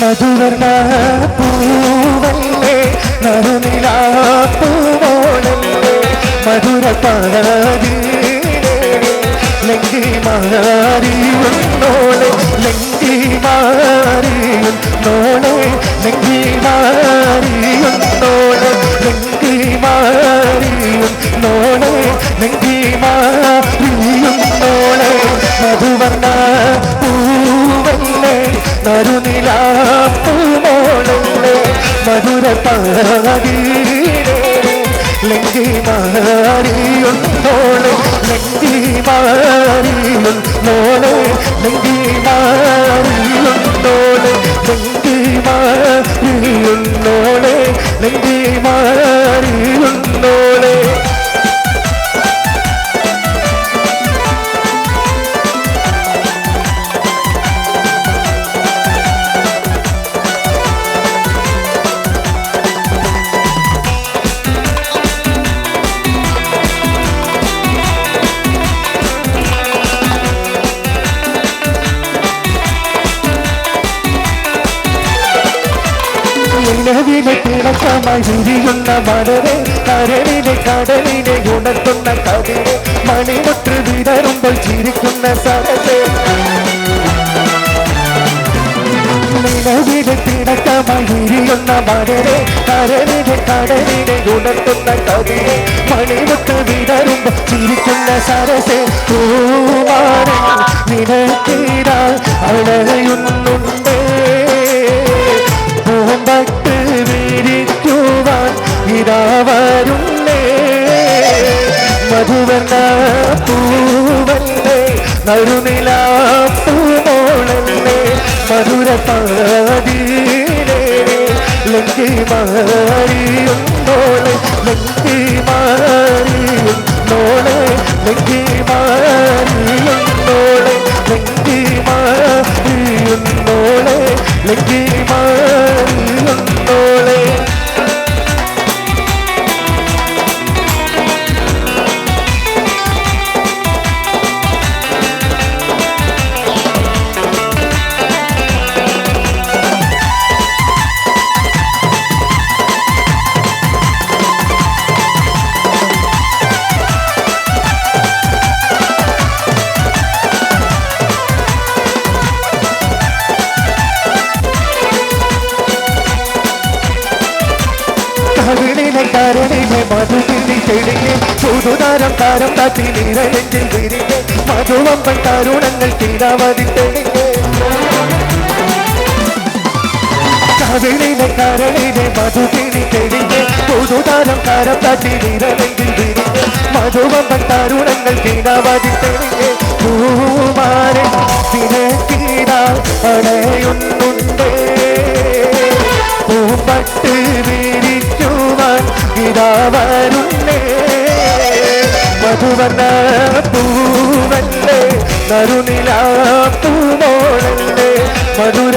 മധുവർണ പൂവല്ലേ നറുനിലാപ്പൂവോളല്ലേ മധുര ലങ്കി മാറിയുന്നോളെ ലങ്കി മാറിയുന്നോളെ ലങ്കി മാറിയുന്നോളെ ലങ്കി മാറിയുന്നോളെ ലങ്കി മാറിയുന്നോളെ മധുവർണ പൂവല്ലേ നറുനിലാപ്പൂവോളല്ലേ മധുര ലങ്കി മാറിയുന്നോളെ ലങ്കി മാറിയുന്നോളെ ലങ്കി മാറിയുന്നോളെ ലങ്കി മാറിയുന്നോളെ ലങ്കി മാറിയുന്നോളെ നിലവിലെ തിളക്കമായി വിരിയുന്ന മലരെ കരളിലെ കടലിനെ ഉണർത്തുന്ന കതിരെ മണിമുട്ട് വിടരുമ്പോൾ ചിരിക്കുന്ന സരസേ നിലവിലെ തിളക്കമായി വിരിയുന്ന മലരെ കരളിലെ കടലിനെ ഉണർത്തുന്ന കതിരെ മണിമുട്ട് വിടരുമ്പോൾ ചിരിക്കുന്ന സരസേ പൂമാരൻ നിനക്കീരാ അളയുന്നുണ്ട് പൂമ്പട്ട് വിരിക്കുവാൻ ഇരാവരുന്നേ മധുവർണ പൂവല്ലേ നറുനിലാപ്പൂവോളല്ലേ മധുര ലങ്കി മാറിയുന്നോളെ ലങ്കി മാറിയുന്നോളെ ലങ്കി മാറിയുന്നോളെ ലങ്കി മാറിയുന്നോളെ ലങ്കി മാറിയുന്നോളെ കരളിലെ കരളിലെ മധുതിരി തെളിഞ്ഞ് പുതുതാരം താരം താത്തി നിറയെങ്കിൽ വിരിഞ്ഞ് മധുവമ്പൻ തരുണങ്ങൾ തീരാവതി തെളിഞ്ഞ് കരളിലെ കരളിലെ മധുതിരി തെളിഞ്ഞ് പുതുതാരം താരം താത്തി നിറയെങ്കിൽ വിരിഞ്ഞ് മധുവമ്പൻ തരുണങ്ങൾ തീരാവതി തെളിഞ്ഞ് പൂമാരൻ തിരക്കീരാ അടയുന്നുണ്ടേ പൂമ്പട്ട് വിരിക്കുവാൻ ഇതാവരുന്നേ മധുവർണ പൂവല്ലേ നറുനിലാപ്പൂവോളല്ലേ മധുര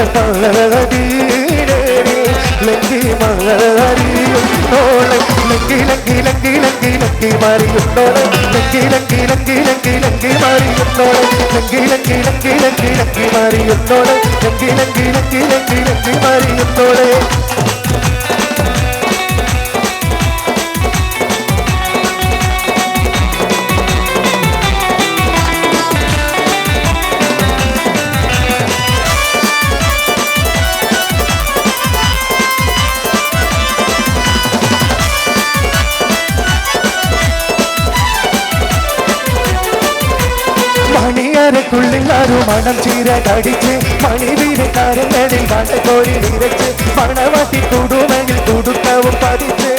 ലങ്കി മാറിയുന്നോളെ ലങ്കി ലങ്കി ലങ്കി ലങ്കി ലങ്കി മാറിയുന്നോളെ ലങ്കി ലങ്കി ലങ്കി ലങ്കി ലങ്കി മാറിയുന്നോളെ ലങ്കി ലങ്കി ലങ്കി ലങ്കി ലങ്കി മാറിയുന്നോളെ ലങ്കി ലങ്കി ലങ്കി ലങ്കി ലങ്കി മാറിയുന്നോളെ മണിയറക്കുള്ളിൽ മണം ചീര കടിച്ച് മണിവീര കരങ്ങളിൽ വടക്കോരി നിറച്ച് മണവാട്ടി കുടുമെങ്കിൽ കുടുക്കവും പതിച്ച്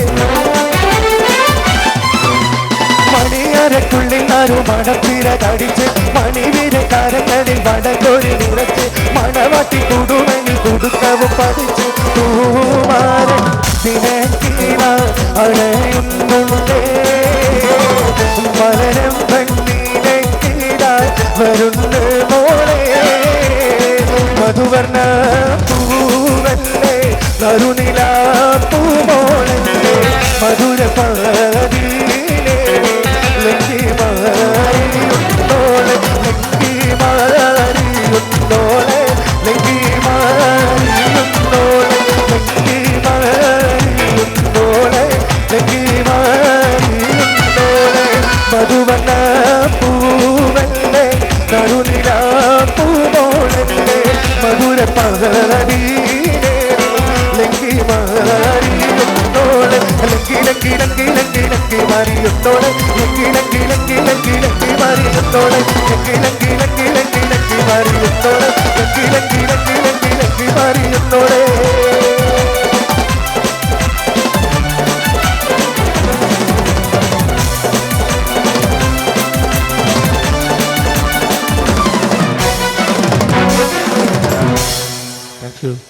മണിയറക്കുള്ളിൽ മണം ചീര കടിച്ച് മണിവീര കരങ്ങളിൽ വടക്കോരി നിറച്ച് മണവാട്ടി കുടുമെങ്കിൽ കുടുക്കവും പതിച്ച് പൂമാരൻ നിനക്കീര അടയുന്നുണ്ടേ മലരം വരുന്ന മോളെ മധുവർണ പൂവല്ലേ നറുനിലാപ്പൂവോളല്ലേ മധുര ലങ്കി മാറിയുന്നോളെ ലങ്കി മാറിയുന്നോളെ ലങ്കി മാറിയുന്നോളെ ലങ്കി ലങ്കി ലങ്കി ലങ്കി മാറിയുന്നോളെ ലങ്കി ലങ്കി ലങ്കി ലങ്കി ലങ്കി മാറിയുന്നോളെ Thank you.